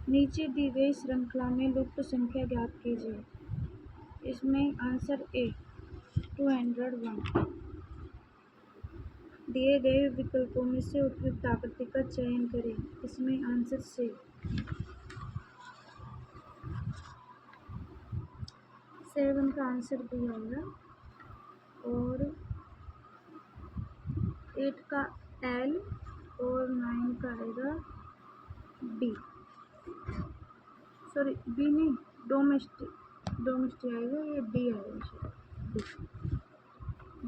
नीचे दी गई श्रृंखला में लुप्त संख्या ज्ञात कीजिए। इसमें आंसर ए 201। दिए गए विकल्पों में से उपयुक्त आकृति का चयन करें। इसमें आंसर सी 7 का आंसर बी आएगा और 8 का एल और 9 का आएगा बी। सॉरी बी नहीं, डोमेस्टिक आएगा, ये डी आएगा शायद डी।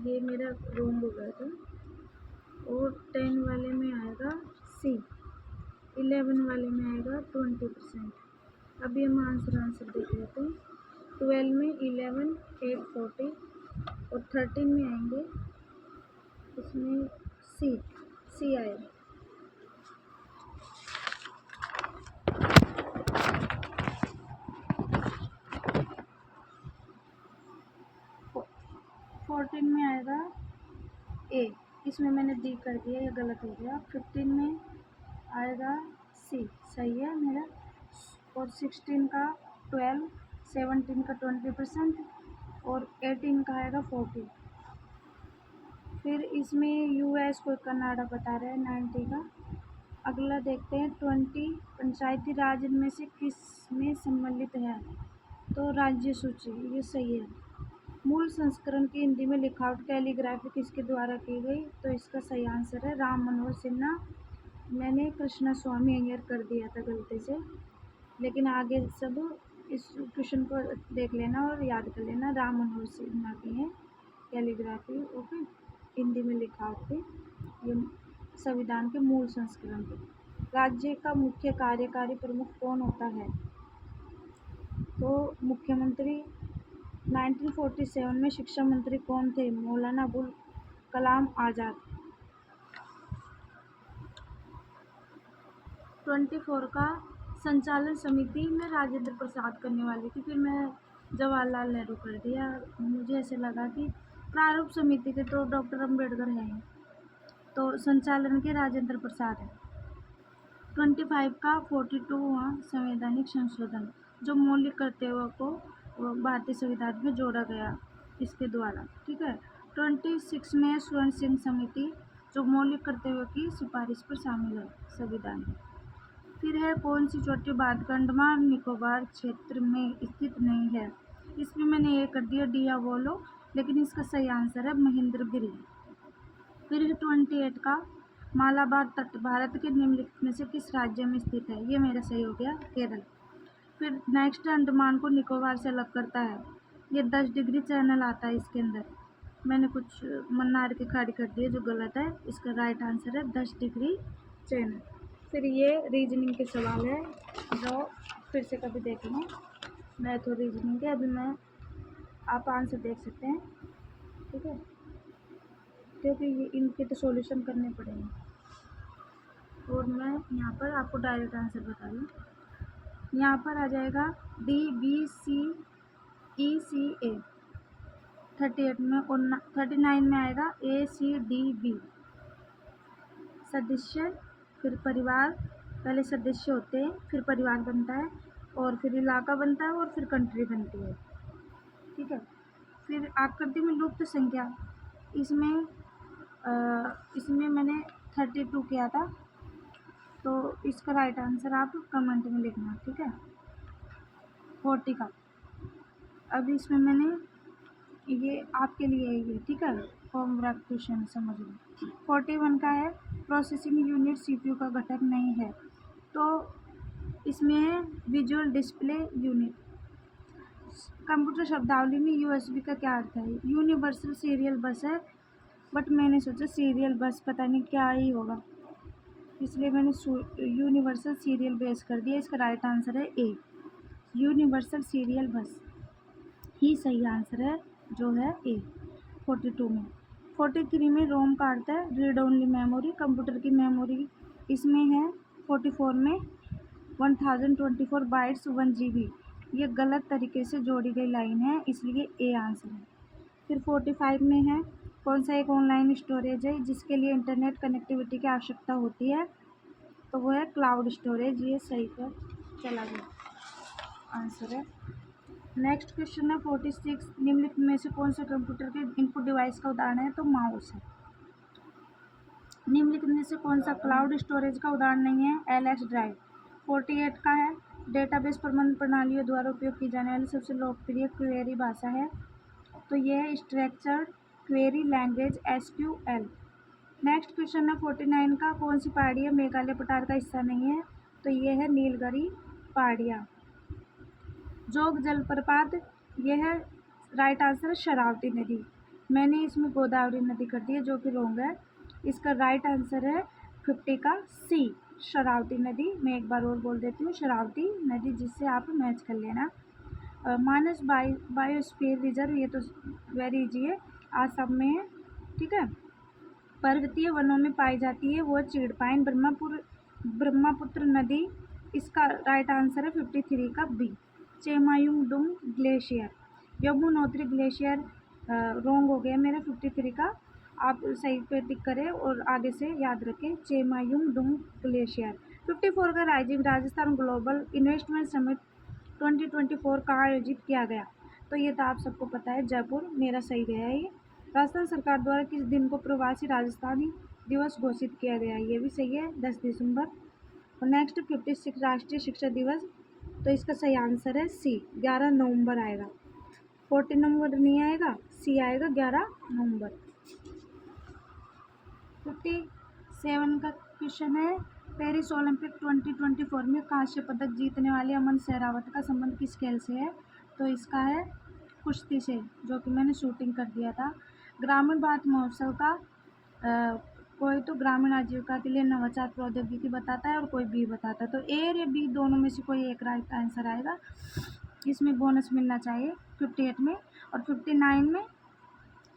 ये मेरा रॉन्ग हो गया था। और 10 वाले में आएगा सी, 11 वाले में आएगा 20%। अभी हम आंसर देख लेते हैं। 12 में 11, 8, 40 और 13 में आएंगे, इसमें सी आएगा। फोर्टीन में आएगा ए, इसमें मैंने डी कर दिया, ये गलत हो गया। 15 में आएगा सी, सही है मेरा। और 16 का 12, 17 का 20% और 18 का आएगा 40। फिर इसमें यूएस को कनाडा बता रहे हैं 90 का। अगला देखते हैं 20 पंचायती राज में से किस में सम्मिलित है, तो राज्य सूची, ये सही है। मूल संस्करण की हिंदी में लिखावट कैलीग्राफी किसके द्वारा की गई, तो इसका सही आंसर है राम मनोहर सिन्हा। मैंने कृष्णा स्वामी अय्यर कर दिया था गलती से, लेकिन आगे सब इस क्वेश्चन को देख लेना और याद कर लेना। राम मनोहर सिन्हा की है कैलीग्राफी, ओके, हिंदी में लिखावट के ये संविधान के मूल संस्करण के। राज्य का मुख्य कार्यकारी प्रमुख कौन होता है, तो मुख्यमंत्री। 1947 में शिक्षा मंत्री कौन थे, मौलाना अबुल कलाम आज़ाद। 24 का संचालन समिति में राजेंद्र प्रसाद करने वाली थी, फिर मैं जवाहरलाल नेहरू कर दिया। मुझे ऐसे लगा कि प्रारूप समिति के तो डॉक्टर अम्बेडकर हैं, तो संचालन के राजेंद्र प्रसाद है। 25 का 42वां संवैधानिक संशोधन जो मौलिक कर्तव्यों को भारतीय संविधान में जोड़ा गया इसके द्वारा, ठीक है। 26 में स्वर्ण सिंह समिति जो मौलिक कर्तव्यों की सिफारिश पर शामिल है संविधान में। फिर है कौन सी चोटी भारत का अंडमान निकोबार क्षेत्र में स्थित नहीं है, इसमें मैंने ये कर दिया डियावोलो, लेकिन इसका सही आंसर है महेंद्रगिरी। फिर है 28 का मालाबार तट भारत के निम्नलिखित में से किस राज्य में स्थित है, ये मेरा सही हो गया केरल। फिर नेक्स्ट अंडमान को निकोबार से अलग करता है, ये 10 डिग्री चैनल आता है इसके अंदर। मैंने कुछ मन्नार की खाड़ी कर दी है जो गलत है, इसका राइट आंसर है 10 डिग्री चैनल। फिर ये रीजनिंग के सवाल है जो फिर से कभी देखेंगे, मैथ और रीजनिंग के। अभी मैं आप आंसर देख सकते हैं, ठीक है, क्योंकि ये इनके तो सॉल्यूशन करने पड़ेंगे और मैं यहाँ पर आपको डायरेक्ट आंसर बता दूँ। यहाँ पर आ जाएगा DBCECA 38 में और 39 में आएगा ACDB। सदस्य, फिर परिवार, पहले सदस्य होते हैं, फिर परिवार बनता है और फिर इलाका बनता है और फिर कंट्री बनती है, ठीक है। फिर आकृति में लुप्त संख्या, इसमें मैंने 32 किया था, तो इसका राइट आंसर आप कमेंट में लिखना, ठीक है। 40 का, अभी इसमें मैंने ये आपके लिए ये, ठीक है, होमवर्क क्वेश्चन समझ लो। 41 का है प्रोसेसिंग यूनिट सीपीयू का घटक नहीं है, तो इसमें है विजुअल डिस्प्ले यूनिट। कंप्यूटर शब्दावली में यूएसबी का क्या अर्थ है, यूनिवर्सल सीरियल बस है, बट मैंने सोचा सीरियल बस पता नहीं क्या ही होगा, इसलिए मैंने यूनिवर्सल सीरियल बेस कर दिया। इसका राइट आंसर है ए, यूनिवर्सल सीरियल बस ही सही आंसर है, जो है ए। 42 में 43 में रोम का अर्थ है रीड ओनली मेमोरी, कंप्यूटर की मेमोरी इसमें है। 44 में 1024 बाइट्स 1 GB, ये गलत तरीके से जोड़ी गई लाइन है, इसलिए ए आंसर है। फिर 45 में है कौन सा एक ऑनलाइन स्टोरेज है जिसके लिए इंटरनेट कनेक्टिविटी की आवश्यकता होती है, तो वो है क्लाउड स्टोरेज, ये सही है। चला गया आंसर है। नेक्स्ट क्वेश्चन है 46, निम्नलिखित में से कौन सा कंप्यूटर के इनपुट डिवाइस का उदाहरण है? तो माउस है। निम्नलिखित में से कौन सा क्लाउड स्टोरेज का उदाहरण नहीं है? LX drive. 48 का है डेटाबेस प्रबंधन प्रणालियों द्वारा उपयोग की जाने वाली सबसे लोकप्रिय क्वेरी भाषा है? तो यह है structured query language SQL। Next question है 49 का, कौन सी पहाड़ी है मेघालय पठार का हिस्सा नहीं है? तो ये है नीलगिरी पहाड़ियाँ। जोग जलप्रपात, यह है राइट आंसर है शरावती नदी। मैंने इसमें गोदावरी नदी कर दी है जो कि रॉन्ग है। इसका राइट आंसर है 50 का C, शरावती नदी। मैं एक बार और बोल देती हूँ, शरावती नदी, जिससे आप मैच कर लेना। मानस बायोस्फीयर रिजर्व, ये तो वेरी इजी है, आसाम में है, ठीक है। पर्वतीय वनों में पाई जाती है वो चीड़ पाइन। ब्रह्मपुत्र नदी, इसका राइट आंसर है 53 का B, Chemayungdung glacier. Yamunotri glacier wrong हो गया मेरा 53 का, आप सही पे टिक करें और आगे से याद रखें चेमायुंगडुंग ग्लेशियर। 54 का राजस्थान ग्लोबल इन्वेस्टमेंट समिट 2024 कहाँ आयोजित किया गया? तो ये तो आप सबको पता है, जयपुर। मेरा सही गया है ये। राजस्थान सरकार द्वारा किस दिन को प्रवासी राजस्थानी दिवस घोषित किया गया? ये भी सही है, 10 दिसंबर। और नेक्स्ट 56 राष्ट्रीय शिक्षा दिवस, तो इसका सही आंसर है C, 11 नवंबर आएगा। 14 नवंबर नहीं आएगा, C आएगा 11 नवंबर। 57 का क्वेश्चन है, पेरिस ओलंपिक 2024 में कांस्य पदक जीतने वाले अमन सहरावत का संबंध किस खेल से है? तो इसका है कुश्ती से, जो कि मैंने शूटिंग कर दिया था। ग्रामीण भारत महोत्सव का कोई तो ग्रामीण आजीविका के लिए नवाचार प्रौद्योगिकी बताता है और कोई B बताता है। तो A या B दोनों में से कोई एक राइट आंसर आएगा। इसमें बोनस मिलना चाहिए 58 में। और 59 में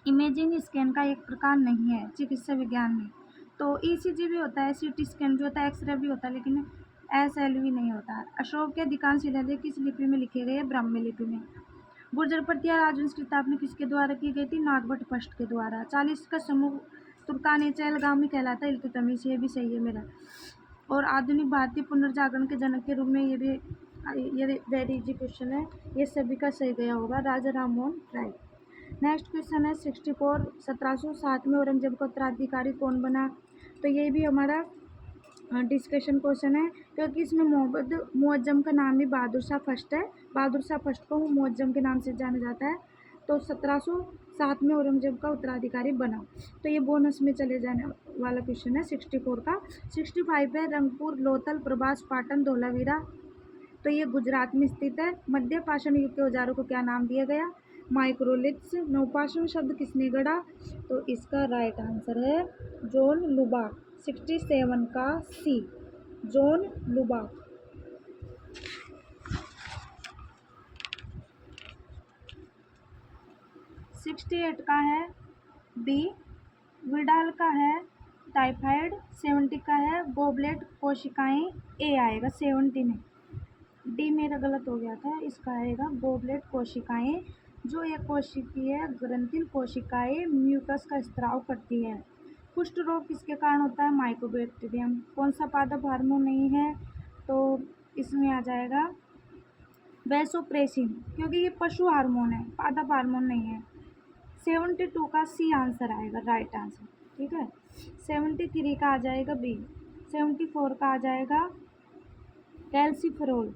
इमेजिंग स्कैन का एक प्रकार नहीं है चिकित्सा विज्ञान में। तो ECG भी होता है, CT स्कैन भी होता है, एक्सरे भी होता है, लेकिन SLV नहीं होता है। अशोक के अधिकांश शिलालेख किस लिपि में लिखे गए? ब्राह्मी लिपि में। गुर्जर प्रतिहार राजवंश की स्थापना किसके द्वारा की गई थी? नागभट्ट फर्स्ट के द्वारा। 40 का समूह तुर्कानी चहलगामी कहलाता है इल्तुतमिश, ये भी सही है मेरा। और आधुनिक भारतीय पुनर्जागरण के जनक के रूप में, ये वेरी इजी क्वेश्चन है, ये सभी का सही गया होगा, राजा राममोहन राय। नेक्स्ट क्वेश्चन है 64, 1707 में औरंगजेब का उत्तराधिकारी कौन बना? तो ये भी हमारा डिस्कशन क्वेश्चन है, क्योंकि इसमें मोहम्मद मुअज्जम का नाम भी बहादुर शाह फर्स्ट है। बहादुर शाह फर्स्ट को मुअज्जम के नाम से जाना जाता है। तो 1707 में औरंगजेब का उत्तराधिकारी बना। तो ये बोनस में चले जाने वाला क्वेश्चन है 64 का। 65 है रंगपुर लोथल प्रभास पाटन धोलावीरा, तो ये गुजरात में स्थित है। मध्य पाषाण युग के औजारों को क्या नाम दिया गया? माइक्रोलिथ्स। नवपाषाण शब्द किसने गढ़ा? तो इसका राइट आंसर है जॉन लुबाक। 67 का C, जॉन लुबाक। 68 का है B, विडाल का है टाइफाइड। 70 का है गोबलेट कोशिकाएं, A आएगा 70 में। D मेरा गलत हो गया था, इसका आएगा गोबलेट कोशिकाएं, जो एक कोशिकीय ग्रंथिल कोशिकाएं म्यूकस का स्त्राव करती है। कुष्ठ रोग किसके कारण होता है? माइकोबैक्टीरियम। कौन सा पादप हार्मोन नहीं है? तो इसमें आ जाएगा वैसोप्रेसिन, क्योंकि ये पशु हार्मोन है, पादप हार्मोन नहीं है। 72 का C आंसर आएगा, राइट आंसर, ठीक है। 73 का आ जाएगा B। 74 का आ जाएगा कैल्सीफेरोल।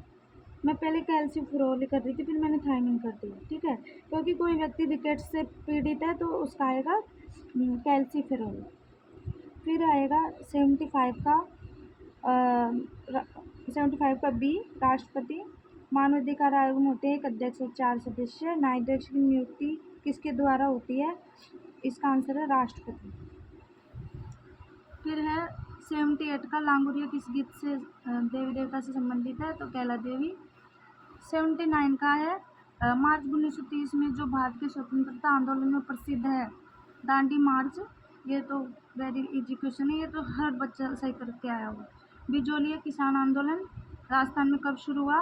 मैं पहले कैल्सीफेरोल कर रही थी, फिर मैंने थायमिन कर दिया, ठीक है, क्योंकि कोई व्यक्ति रिकेट से पीड़ित है तो उसका आएगा कैल्सीफेरोल। फिर आएगा 75 का 75 का B, राष्ट्रपति। मानवाधिकार आयोग में होते हैं एक अध्यक्ष और 4 सदस्य। न्यायाधीश की नियुक्ति किसके द्वारा होती है? इसका आंसर है राष्ट्रपति। फिर है 78 का लांगुरिया किस गीत से देवी देवता से संबंधित है? तो कैला देवी। 79 का है मार्च 1930 में जो भारत के स्वतंत्रता आंदोलन में प्रसिद्ध है दांडी मार्च। ये तो वेरी इजी क्वेश्चन है, ये तो हर बच्चा सही करके आया होगा। बिजोलिया किसान आंदोलन राजस्थान में कब शुरू हुआ?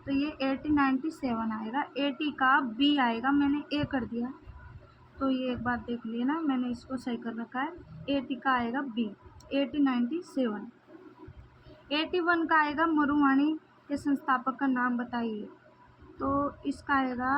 तो ये 1897 आएगा। 80 का B आएगा, मैंने A कर दिया, तो ये एक बार देख लेना, मैंने इसको सही कर रखा है। 80 का आएगा B, 1897। 81 का आएगा मरुवाणी के संस्थापक का नाम बताइए। तो इसका आएगा